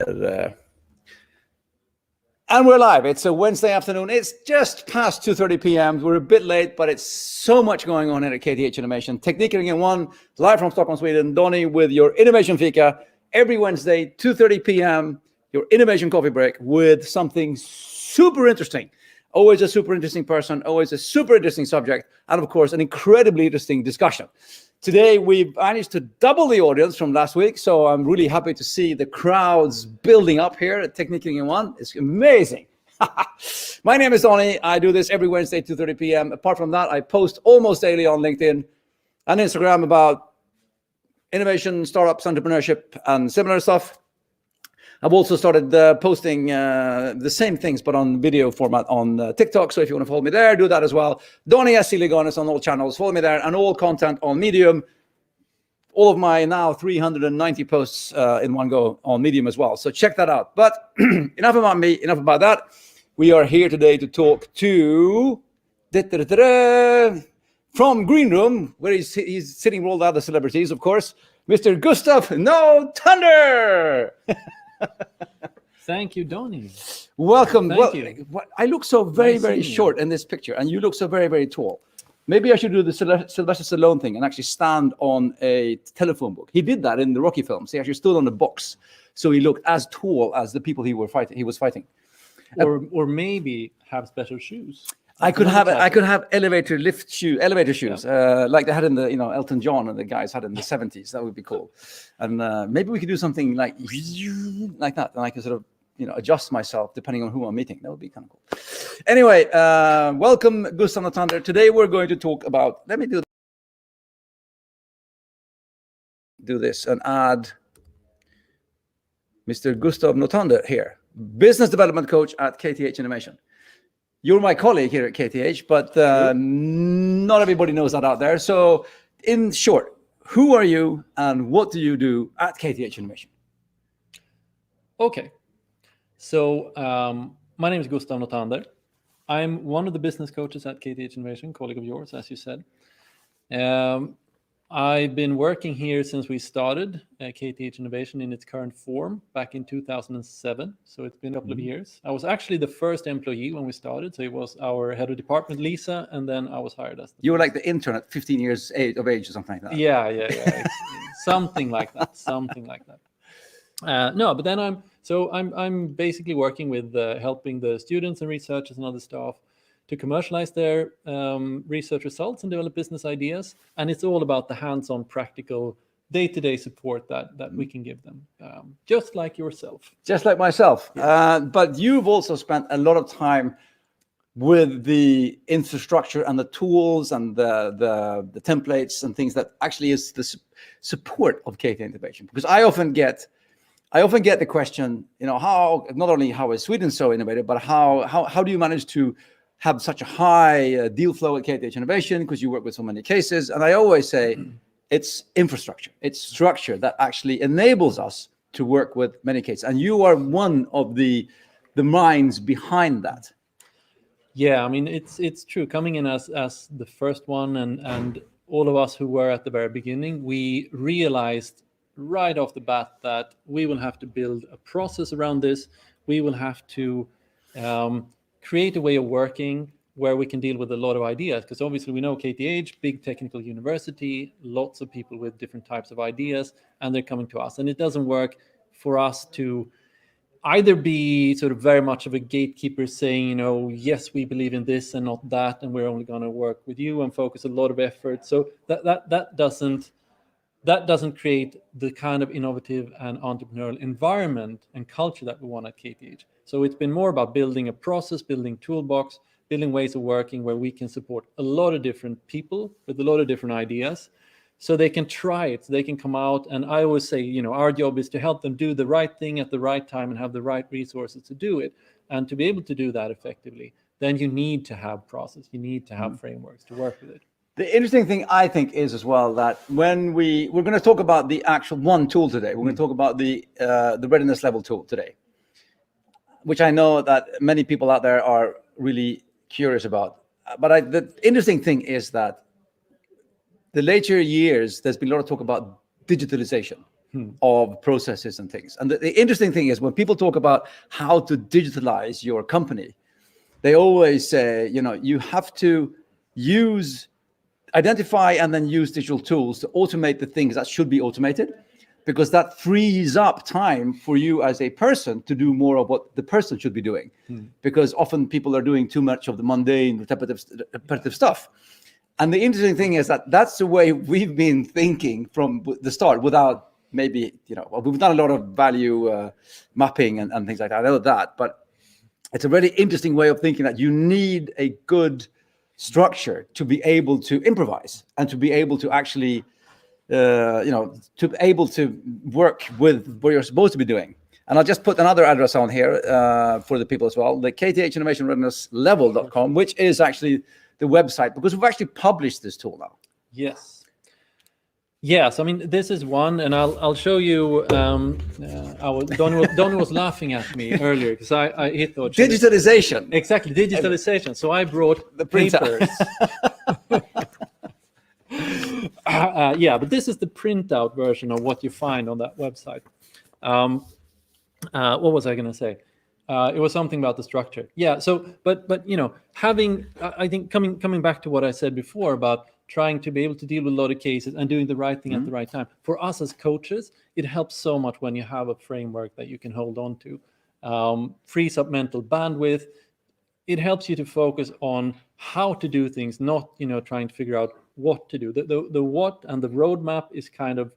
And we're live. It's a Wednesday afternoon. It's just past 2:30 p.m. We're a bit late, but it's so much going on here at KTH Innovation. Techniking in one, live from Stockholm, Sweden. Donnie with your Innovation Fika every Wednesday, 2:30 p.m. Your innovation coffee break with something super interesting. Always a super interesting person, always a super interesting subject, and of course, an incredibly interesting discussion. Today, we've managed to double the audience from last week, so I'm really happy to see the crowds building up here at Techniking in One. It's amazing. My name is Donnie. I do this every Wednesday, 2:30 p.m. Apart from that, I post almost daily on LinkedIn and Instagram about innovation, startups, entrepreneurship, and similar stuff. I've also started posting the same things, but on video format on TikTok. So if you want to follow me there, do that as well. Donnie S. Liganis on all channels. Follow me there, and all content on Medium. All of my now 390 posts in one go on Medium as well. So check that out. But enough about me, enough about that. We are here today to talk to from Green Room, where he's sitting with all the other celebrities, of course, Mr. Gustav Notander. Thank you, Donnie. Welcome. Thank you. I look so very short in this picture, and you look so very tall. Maybe I should do the Sylvester Stallone thing and actually stand on a telephone book. He did that in the Rocky films. He actually stood on a box, so he looked as tall as the people he was fighting. Or maybe have special shoes. I could have elevator shoes, like they had in the Elton John and the guys had in the 70s. That would be cool. And maybe we could do something like that, and I could sort of adjust myself depending on who I'm meeting. That would be kind of cool. Anyway, welcome, Gustav Notander. Today we're going to talk about. Let me do this and add Mr. Gustav Notander here, business development coach at KTH Innovation. You're my colleague here at KTH, but not everybody knows that out there. So in short, who are you and what do you do at KTH Innovation? Okay. So my name is Gustav Notander. I'm one of the business coaches at KTH Innovation, colleague of yours, as you said. I've been working here since we started KTH Innovation in its current form back in 2007. So it's been a couple of years. I was actually the first employee when we started. So it was our head of department, Lisa, and then I was hired as You were like the intern at 15 years of age or something like that. Yeah. Something like that. No, but then I'm basically working with helping the students and researchers and other staff to commercialize their research results and develop business ideas. And it's all about the hands-on practical day-to-day support that we can give them, just like yourself. Just like myself. Yes. But you've also spent a lot of time with the infrastructure and the tools and the templates and things that actually is the support of KTH Innovation. Because I often get the question, how not only how is Sweden so innovative, but how do you manage to have such a high deal flow at KTH Innovation because you work with so many cases? And I always say it's infrastructure, it's structure that actually enables us to work with many cases. And you are one of the minds behind that. Yeah, I mean, it's true. Coming in as the first one and all of us who were at the very beginning, we realized right off the bat that we will have to build a process around this. We will have to create a way of working where we can deal with a lot of ideas, because obviously we know KTH, big technical university, lots of people with different types of ideas, and they're coming to us. And it doesn't work for us to either be sort of very much of a gatekeeper saying, yes, we believe in this and not that, and we're only going to work with you and focus a lot of effort. So that doesn't create the kind of innovative and entrepreneurial environment and culture that we want at KTH. So it's been more about building a process, building toolbox, building ways of working where we can support a lot of different people with a lot of different ideas so they can try it, so they can come out. And I always say, our job is to help them do the right thing at the right time and have the right resources to do it. And to be able to do that effectively, then you need to have process, you need to have frameworks to work with it. The interesting thing I think is as well that when we're going to talk about the actual one tool today, we're going to talk about the readiness level tool today, which I know that many people out there are really curious about. But the interesting thing is that the later years, there's been a lot of talk about digitalization. of processes and things. And the interesting thing is when people talk about how to digitalize your company, they always say, you have to identify and then use digital tools to automate the things that should be automated, because that frees up time for you as a person to do more of what the person should be doing. Because often people are doing too much of the mundane, repetitive stuff. And the interesting thing is that that's the way we've been thinking from the start, without maybe, we've done a lot of value mapping and things like that. I know that, but it's a really interesting way of thinking that you need a good structure to be able to improvise and to be able to actually, to be able to work with what you're supposed to be doing. And I'll just put another address on here for the people as well, the KTH Innovation Readiness Level.com, which is actually the website, because we've actually published this tool now. Yes, I mean, this is one, and I'll show you. Donnie was laughing at me earlier because he thought digitalization. Exactly, digitalization. So I brought the printer. Papers. But this is the printout version of what you find on that website. What was I going to say? It was something about the structure. Yeah. So, but having, I think coming back to what I said before about trying to be able to deal with a lot of cases and doing the right thing at the right time. For us as coaches, it helps so much when you have a framework that you can hold on to. Frees up mental bandwidth. It helps you to focus on how to do things, not trying to figure out what to do. The what and the roadmap is kind of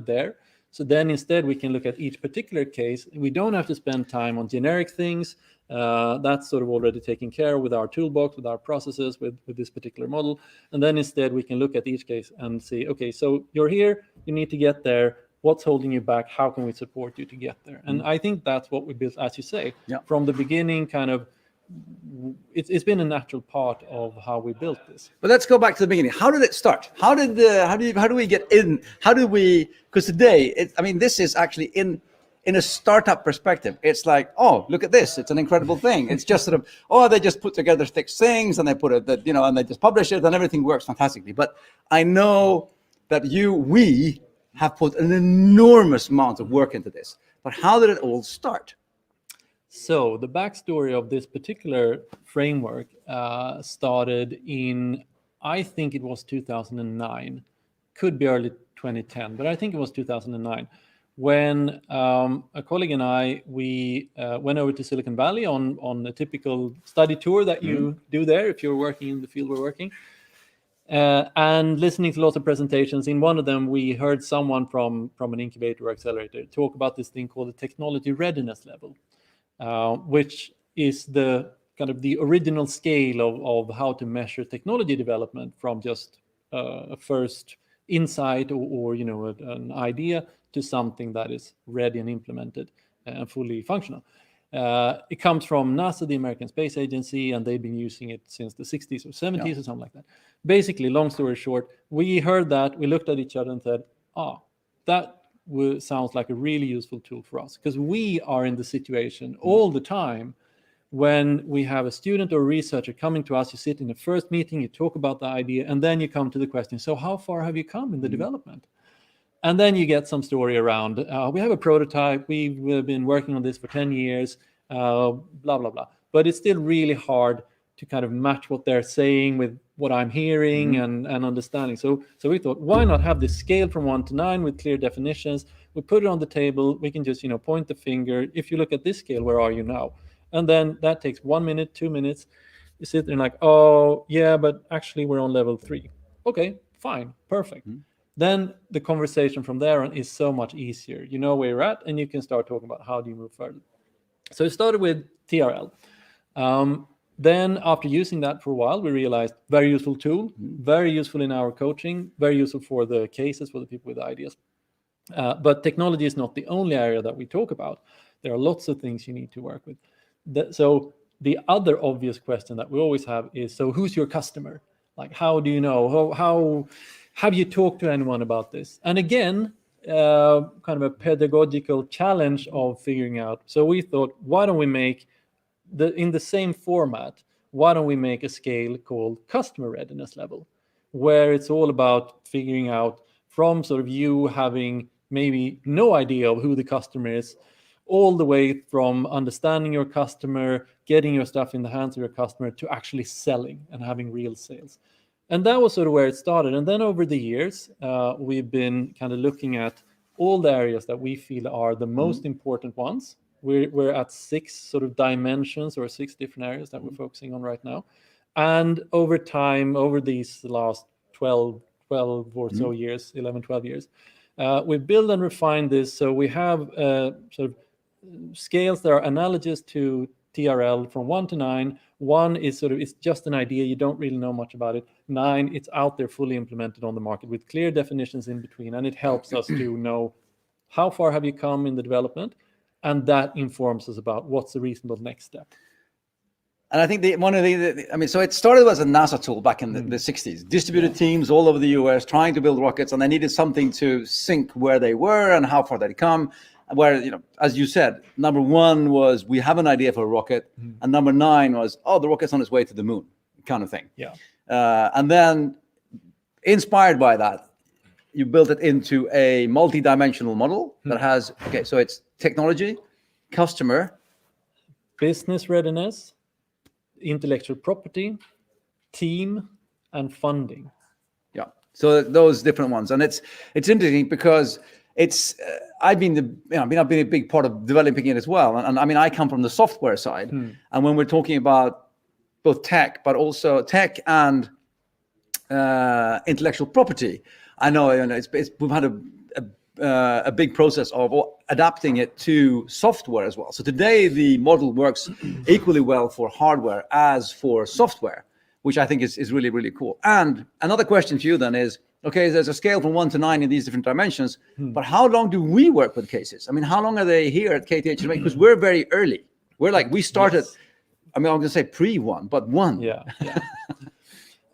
there. So then instead we can look at each particular case. We don't have to spend time on generic things. That's sort of already taken care of with our toolbox, with our processes, with this particular model. And then instead we can look at each case and see, okay, so you're here, you need to get there. What's holding you back? How can we support you to get there? And I think that's what we built, as you say, from the beginning, kind of. It's been a natural part of how we built this. But let's go back to the beginning. How did it start? How do we get in? Because today, this is actually in a startup perspective. It's like, oh, look at this. It's an incredible thing. It's just sort of, they just put together thick things and they put it, and they just publish it and everything works fantastically. But I know that we have put an enormous amount of work into this. But how did it all start? So the backstory of this particular framework started in, I think it was 2009, could be early 2010, but I think it was 2009, when a colleague and I, we went over to Silicon Valley on a typical study tour that you do there if you're working in the field we're working, and listening to lots of presentations. In one of them, we heard someone from an incubator or accelerator talk about this thing called the Technology Readiness Level. Which is the kind of the original scale of how to measure technology development from just a first insight or an idea to something that is ready and implemented and fully functional. It comes from NASA, the American Space Agency, and they've been using it since the 60s or 70s or something like that. Basically, long story short, we heard that, we looked at each other and said, that sounds like a really useful tool for us, because we are in the situation all the time when we have a student or a researcher coming to us. You sit in the first meeting, you talk about the idea, and then you come to the question, so how far have you come in the development? And then you get some story around, we have a prototype, we've been working on this for 10 years, blah, blah, blah. But it's still really hard to kind of match what they're saying with what I'm hearing and understanding. So we thought, why not have this scale from 1 to 9 with clear definitions? We put it on the table. We can just, point the finger. If you look at this scale, where are you now? And then that takes 1 minute, 2 minutes. You sit there and like, oh, yeah, but actually we're on level 3. Okay, fine, perfect. Then the conversation from there on is so much easier. You know where you're at, and you can start talking about how do you move further. So it started with TRL. Then after using that for a while, we realized very useful tool, very useful in our coaching, very useful for the cases, for the people with ideas. But technology is not the only area that we talk about. There are lots of things you need to work with. So the other obvious question that we always have is, so who's your customer? Like, how do you know? How have you talked to anyone about this? And again, kind of a pedagogical challenge of figuring out. So we thought, why don't we make in the same format, why don't we make a scale called Customer Readiness Level, where it's all about figuring out from sort of you having maybe no idea of who the customer is, all the way from understanding your customer, getting your stuff in the hands of your customer, to actually selling and having real sales. And that was sort of where it started. And then over the years, we've been kind of looking at all the areas that we feel are the most important ones. We're at 6 sort of dimensions, or 6 different areas that we're focusing on right now. And over time, over these last 12 or so years, 11, 12 years, we've built and refined this. So we have sort of scales that are analogous to TRL from 1 to 9. 1 is sort of, it's just an idea, you don't really know much about it. 9, it's out there fully implemented on the market with clear definitions in between, and it helps us to know how far have you come in the development, and that informs us about what's the reasonable next step. And I think so it started as a NASA tool back in the 60s. Distributed teams all over the US trying to build rockets, and they needed something to sync where they were and how far they'd come. Where, as you said, number 1 was we have an idea for a rocket, and number 9 was, the rocket's on its way to the moon, kind of thing. Yeah. And then, inspired by that, you built it into a multi-dimensional model that has, so it's technology, customer, business readiness, intellectual property, team, and funding. Yeah. So those different ones, and it's interesting because it's I've been a big part of developing it as well, and I mean I come from the software side, and when we're talking about both tech, but also tech and intellectual property, I know we've had a big process of adapting it to software as well. So today the model works equally well for hardware as for software, which I think is really, really cool. And another question to you then is, okay, there's a scale from 1 to 9 in these different dimensions, but how long do we work with cases? I mean, how long are they here at KTH Innovation? Because we're very early. We started, yes. I mean, I'm going to say pre-1, but 1. Yeah.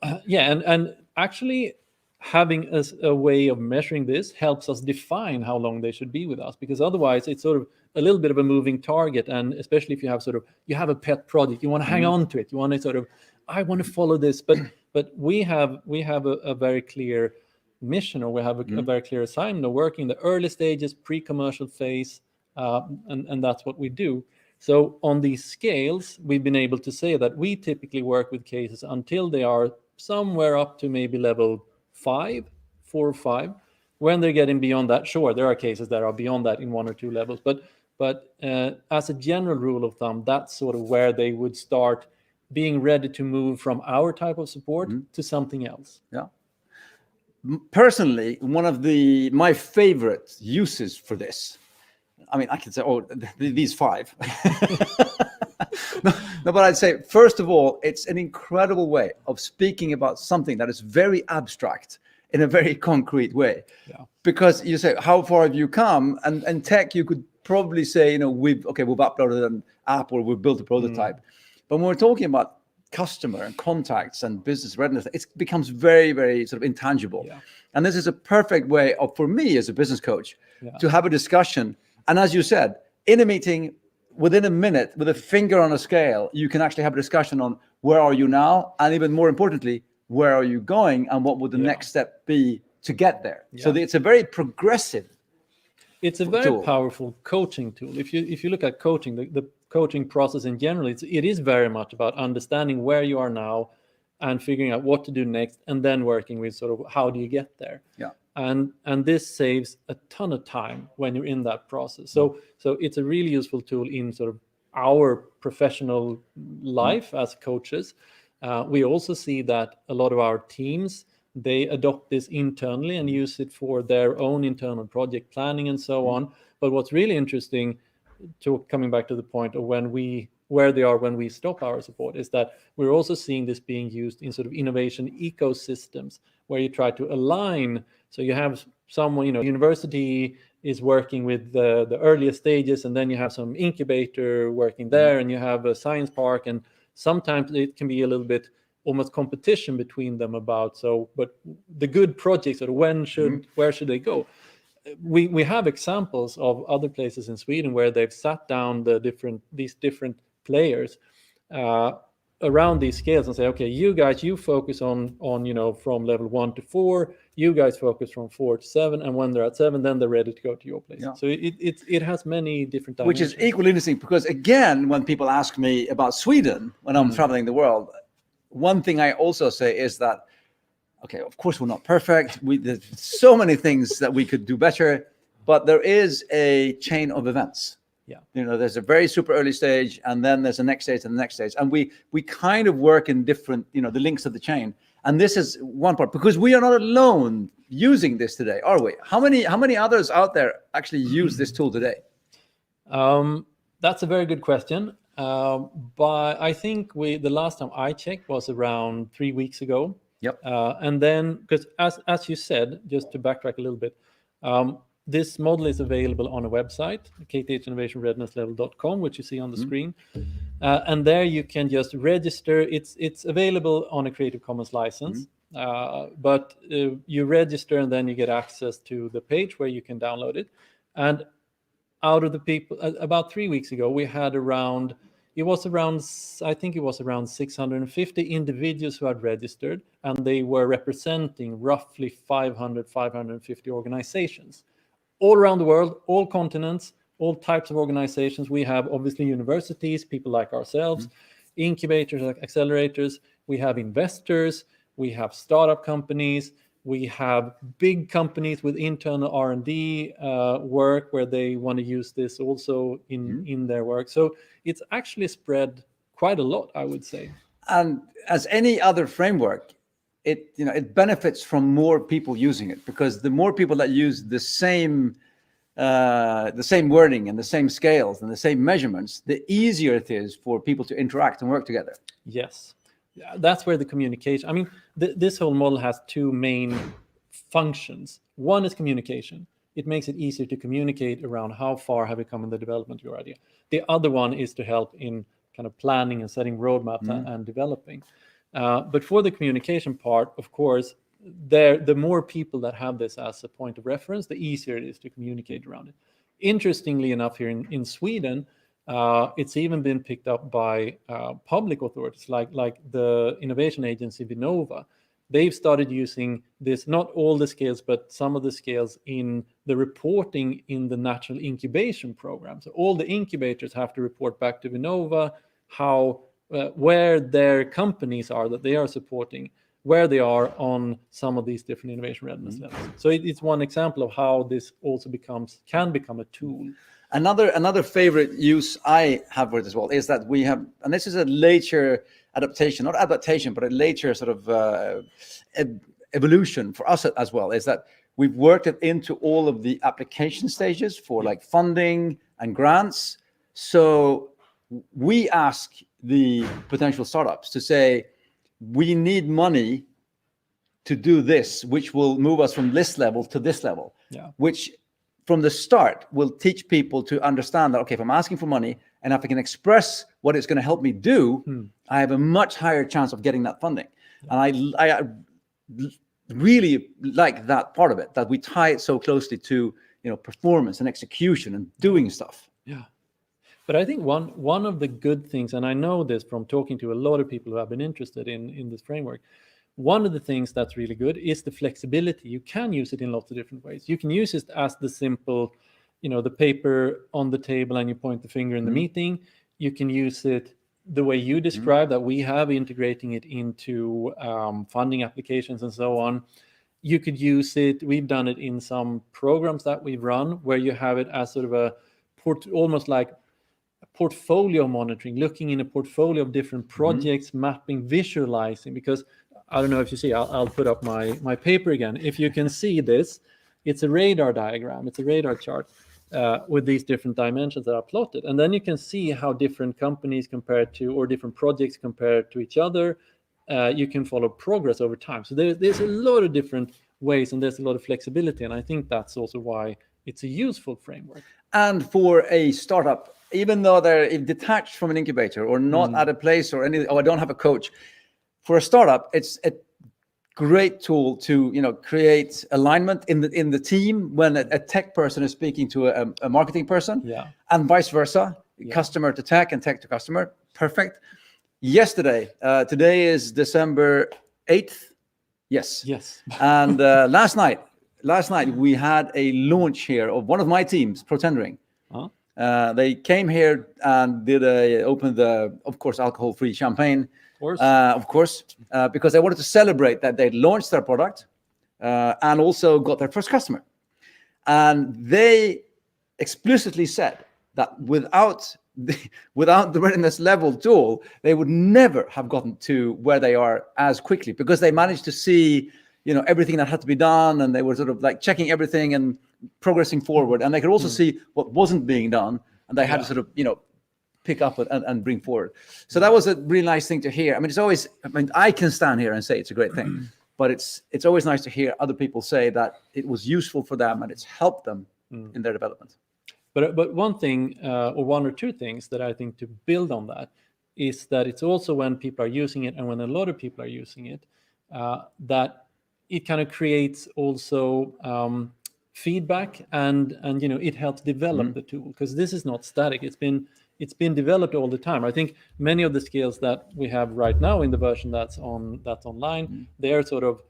And actually having a way of measuring this helps us define how long they should be with us, because otherwise it's sort of a little bit of a moving target. And especially if you have a pet project, you want to hang on to it. You want to sort of, I want to follow this, but we have a very clear mission, or we have a very clear assignment of working in the early stages, pre-commercial phase, and that's what we do. So on these scales, we've been able to say that we typically work with cases until they are somewhere up to maybe level 4 or 5. When they're getting beyond that, sure, there are cases that are beyond that in 1 or 2 levels, but as a general rule of thumb, that's sort of where they would start being ready to move from our type of support to something else. Yeah. Personally, one of my favorite uses for this, I mean, I could say, these 5. No, but I'd say, first of all, it's an incredible way of speaking about something that is very abstract in a very concrete way. Yeah. Because you say, how far have you come? And tech, you could probably say, we've uploaded an app or we've built a prototype. But when we're talking about customer and contacts and business readiness, it becomes very, very sort of intangible. Yeah. And this is a perfect way for me as a business coach to have a discussion. And as you said, in a meeting, within a minute, with a finger on a scale, you can actually have a discussion on where are you now? And even more importantly, where are you going? And what would the next step be to get there? Yeah. So it's a very progressive It's a very powerful coaching tool. If you look at coaching, the coaching process in general, it is very much about understanding where you are now and figuring out what to do next, and then working with sort of how do you get there. Yeah. And this saves a ton of time when you're in that process. So it's a really useful tool in sort of our professional life as coaches. We also see that a lot of our teams, they adopt this internally and use it for their own internal project planning and so on. But what's really interesting, coming back to the point of where they are when we stop our support, is that we're also seeing this being used in sort of innovation ecosystems where you try to align. So you have someone, university is working with the earliest stages, and then you have some incubator working there, and you have a science park, and sometimes it can be a little bit almost competition between them but the good projects, or where should they go? We have examples of other places in Sweden where they've sat down these different players around these scales and say, okay, you guys, you focus on from level 1 to 4, you guys focus from 4 to 7, and when they're at 7, then they're ready to go to your place. Yeah. So it has many different Which dimensions. is equally interesting, because again, when people ask me about Sweden when I'm traveling the world, one thing I also say is that, okay, of course we're not perfect. There's so many things that we could do better, but there is a chain of events. Yeah. There's a very super early stage, and then there's the next stage and the next stage. And we kind of work in different, the links of the chain. And this is one part, because we are not alone using this today, are we? How many others out there actually use this tool today? That's a very good question. But I think the last time I checked was around 3 weeks ago. Yep. And then, because as you said, just to backtrack a little bit, this model is available on a website, kthinnovationreadinesslevel.com, which you see on the screen. And there you can just register. It's available on a Creative Commons license, but you register and then you get access to the page where you can download it. And out of the people, about 3 weeks ago, we had around 650 individuals who had registered, and they were representing roughly 550 organizations all around the world, all continents, all types of organizations. We have obviously universities, people like ourselves, incubators, like accelerators. We have investors, we have startup companies, we have big companies with internal R&D work where they want to use this also in their work. So it's actually spread quite a lot, I would say. And as any other framework, it benefits from more people using it, because the more people that use the same wording and the same scales and the same measurements, the easier it is for people to interact and work together. Yes, that's where the communication. I mean, this whole model has two main functions. One is communication. It makes it easier to communicate around how far have you come in the development of your idea. The other one is to help in kind of planning and setting roadmaps and developing. But for the communication part, of course, the more people that have this as a point of reference, the easier it is to communicate around it. Interestingly enough, here in Sweden, it's even been picked up by public authorities like the innovation agency Vinnova. They've started using this, not all the scales, but some of the scales in the reporting in the national incubation program. So all the incubators have to report back to Vinnova how where their companies are that they are supporting, where they are on some of these different innovation readiness levels. So it's one example of how this also can become a tool. Another favorite use I have with it as well is that we have, and this is a later adaptation, not adaptation, but a later sort of evolution for us as well, is that we've worked it into all of the application stages for like funding and grants. So we ask the potential startups to say, we need money to do this, which will move us from this level to this level, which from the start will teach people to understand that, okay, if I'm asking for money and if I can express what it's going to help me do, I have a much higher chance of getting that funding. And I really like that part of it, that we tie it so closely to, performance and execution and doing stuff. Yeah. But I think one of the good things, and I know this from talking to a lot of people who have been interested in this framework, one of the things that's really good is the flexibility. You can use it in lots of different ways. You can use it as the simple, the paper on the table and you point the finger in the meeting. You can use it the way you described, that we have integrating it into funding applications and so on. You could use it, we've done it in some programs that we've run, where you have it as sort of almost like portfolio monitoring, looking in a portfolio of different projects, mapping, visualizing. Because I don't know if you see, I'll put up my paper again. If you can see this, it's a radar diagram, it's a radar chart with these different dimensions that are plotted. And then you can see how different companies or different projects compare to each other. You can follow progress over time. So there's a lot of different ways and there's a lot of flexibility. And I think that's also why it's a useful framework. And for a startup, even though they're detached from an incubator or not at a place or I don't have a coach, for a startup, it's a great tool to create alignment in the team when a tech person is speaking to a marketing person, and vice versa, customer to tech and tech to customer. Perfect. yesterday. Today is December 8th. Yes. Yes. And last night we had a launch here of one of my teams, Protendering. They came here and opened of course, alcohol-free champagne. Of course, because they wanted to celebrate that they launched their product and also got their first customer. And they explicitly said that without the readiness level tool, they would never have gotten to where they are as quickly, because they managed to see, everything that had to be done, and they were sort of like checking everything and progressing forward. And they could also see what wasn't being done, and they had to sort of, pick up and bring forward. So that was a really nice thing to hear. I mean, I can stand here and say it's a great thing, but it's always nice to hear other people say that it was useful for them and it's helped them in their development. But one thing, or one or two things that I think to build on that, is that it's also when people are using it, and when a lot of people are using it, that it kind of creates also feedback, and it helps develop the tool, because this is not static. It's been developed all the time. I think many of the skills that we have right now in the version that's online, they're sort of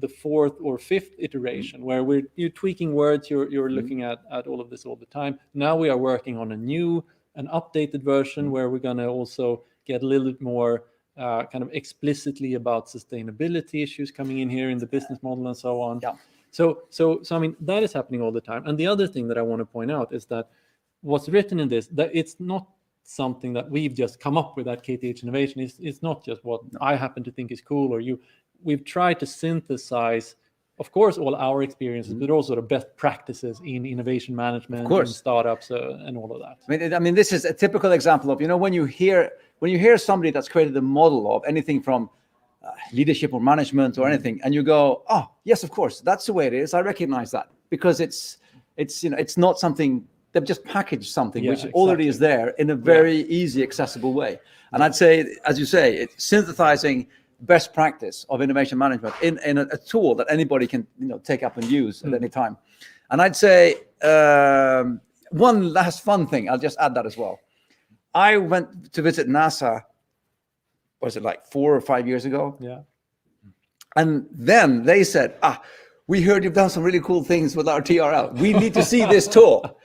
the fourth or fifth iteration, where you're tweaking words, you're looking at all of this all the time. Now we are working on an updated version where we're going to also get a little bit more kind of explicitly about sustainability issues coming in here in the business model and so on. Yeah. So I mean, that is happening all the time. And the other thing that I want to point out is that what's written in this, that it's not something that we've just come up with at KTH Innovation. It's not just what I happen to think is cool, or we've tried to synthesize, of course, all our experiences, but also the best practices in innovation management and startups and all of that. I mean, this is a typical example of, when you hear somebody that's created a model of anything from leadership or management or anything, and you go, oh, yes, of course, that's the way it is. I recognize that, because it's not something, they've just packaged something which already is there in a very easy, accessible way. And I'd say, as you say, it's synthesizing best practice of innovation management in a tool that anybody can take up and use at any time. And I'd say one last fun thing, I'll just add that as well. I went to visit NASA, was it like 4 or 5 years ago? Yeah. And then they said, we heard you've done some really cool things with our TRL. We need to see this tool.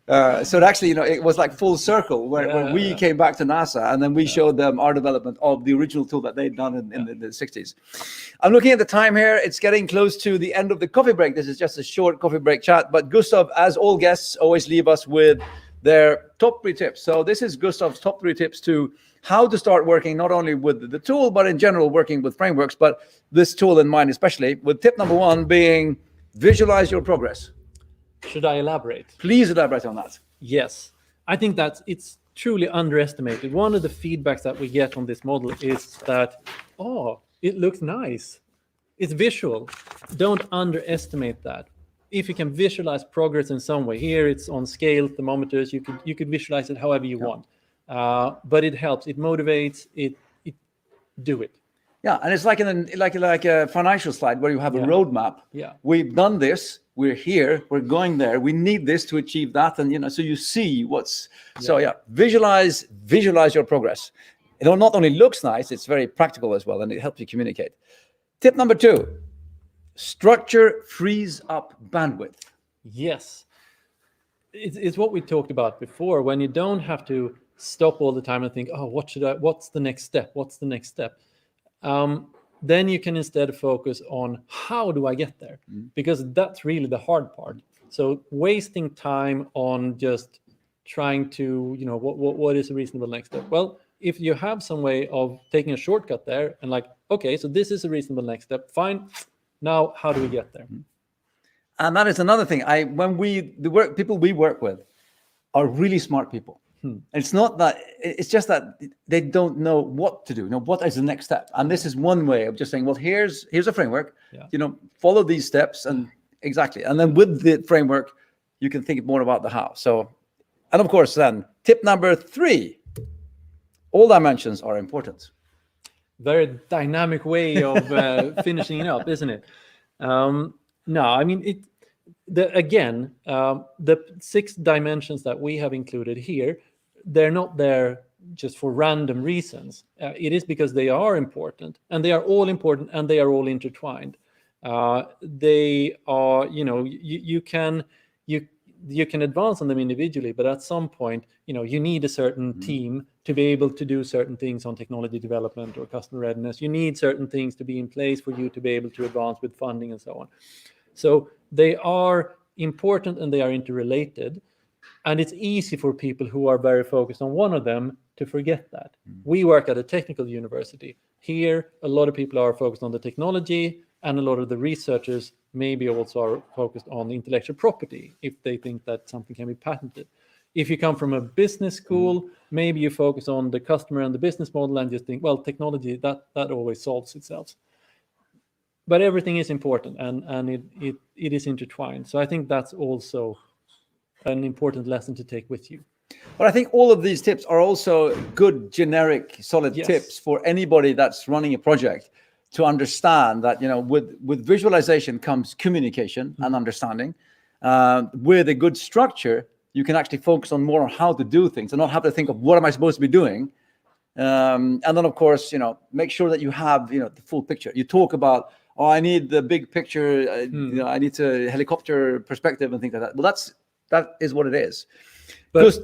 So it actually, it was like full circle where we came back to NASA, and then we showed them our development of the original tool that they'd done in the 60s. I'm looking at the time here. It's getting close to the end of the coffee break. This is just a short coffee break chat. But Gustav, as all guests, always leave us with their top 3 tips. So this is Gustav's top 3 tips to how to start working, not only with the tool, but in general working with frameworks, but this tool in mind especially, with tip number 1 being visualize your progress. Should I elaborate? Please elaborate on that. Yes. I think it's truly underestimated. One of the feedbacks that we get on this model is that, it looks nice. It's visual. Don't underestimate that. If you can visualize progress in some way, here it's on scale thermometers, you could visualize it however you want. But it helps, it motivates, it do it. Yeah, and it's like a financial slide where you have a roadmap. Yeah. We've done this. We're here. We're going there. We need this to achieve that, and so you see what's. So visualize your progress. It not only looks nice, it's very practical as well, and it helps you communicate. Tip number 2: structure frees up bandwidth. Yes, it's what we talked about before. When you don't have to stop all the time and think, what's the next step? What's the next step? Then you can instead focus on how do I get there? Because that's really the hard part. So wasting time on just trying to, what is a reasonable next step? Well, if you have some way of taking a shortcut there and okay, so this is a reasonable next step, fine. Now, how do we get there? And that is another thing. People we work with are really smart people. It's not that, it's just that they don't know what to do. What is the next step? And this is one way of just saying, well, here's a framework, follow these steps, and exactly. And then with the framework, you can think more about the how. So, and of course, then tip number 3, all dimensions are important. Very dynamic way of finishing it up, isn't it? No, I mean, the 6 dimensions that we have included here, they're not there just for random reasons. It is because they are important, and they are all important, and they are all intertwined. They are, you can advance on them individually, but at some point, you need a certain team to be able to do certain things on technology development or customer readiness. You need certain things to be in place for you to be able to advance with funding and so on. So they are important and they are interrelated. And it's easy for people who are very focused on one of them to forget that. We work at a technical university. Here, a lot of people are focused on the technology, and a lot of the researchers maybe also are focused on intellectual property if they think that something can be patented. If you come from a business school, maybe you focus on the customer and the business model and just think, well, technology, that always solves itself. But everything is important, and it is intertwined. So I think that's also an important lesson to take with you. But I think all of these tips are also good, generic, solid tips for anybody that's running a project to understand that, with visualization comes communication and understanding. With a good structure, you can actually focus on more on how to do things and not have to think of what am I supposed to be doing. And then, of course, make sure that you have, the full picture. You talk about, I need the big picture, I need a helicopter perspective and things like that. Well, that is what it is. But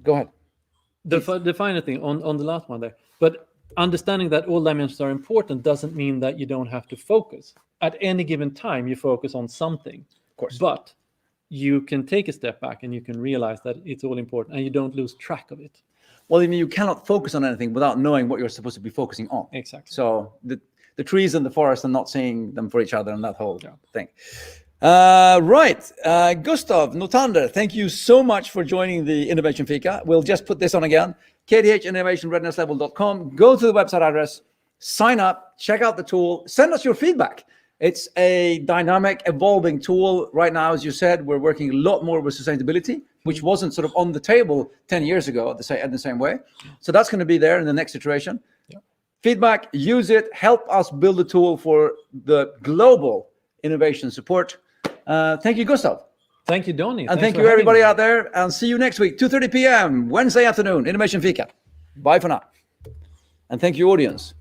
go ahead. The final thing on the last one there, but understanding that all dimensions are important doesn't mean that you don't have to focus. At any given time, you focus on something. Of course. But you can take a step back and you can realize that it's all important and you don't lose track of it. Well, you cannot focus on anything without knowing what you're supposed to be focusing on. Exactly. So the trees and the forest are not seeing them for each other and that whole thing. Right. Gustav Notander, thank you so much for joining the Innovation Fika. We'll just put this on again. KTH Innovation Readiness Level.com. Go to the website address, sign up, check out the tool, send us your feedback. It's a dynamic, evolving tool. Right now, as you said, we're working a lot more with sustainability, which wasn't sort of on the table 10 years ago in the same way. So that's going to be there in the next iteration. Yeah. Feedback, use it, help us build a tool for the global innovation support. Thank you, Gustav. Thank you, Donnie. And thank you, everybody out there. And see you next week, 2:30 p.m., Wednesday afternoon, Innovation Fika. Bye for now. And thank you, audience.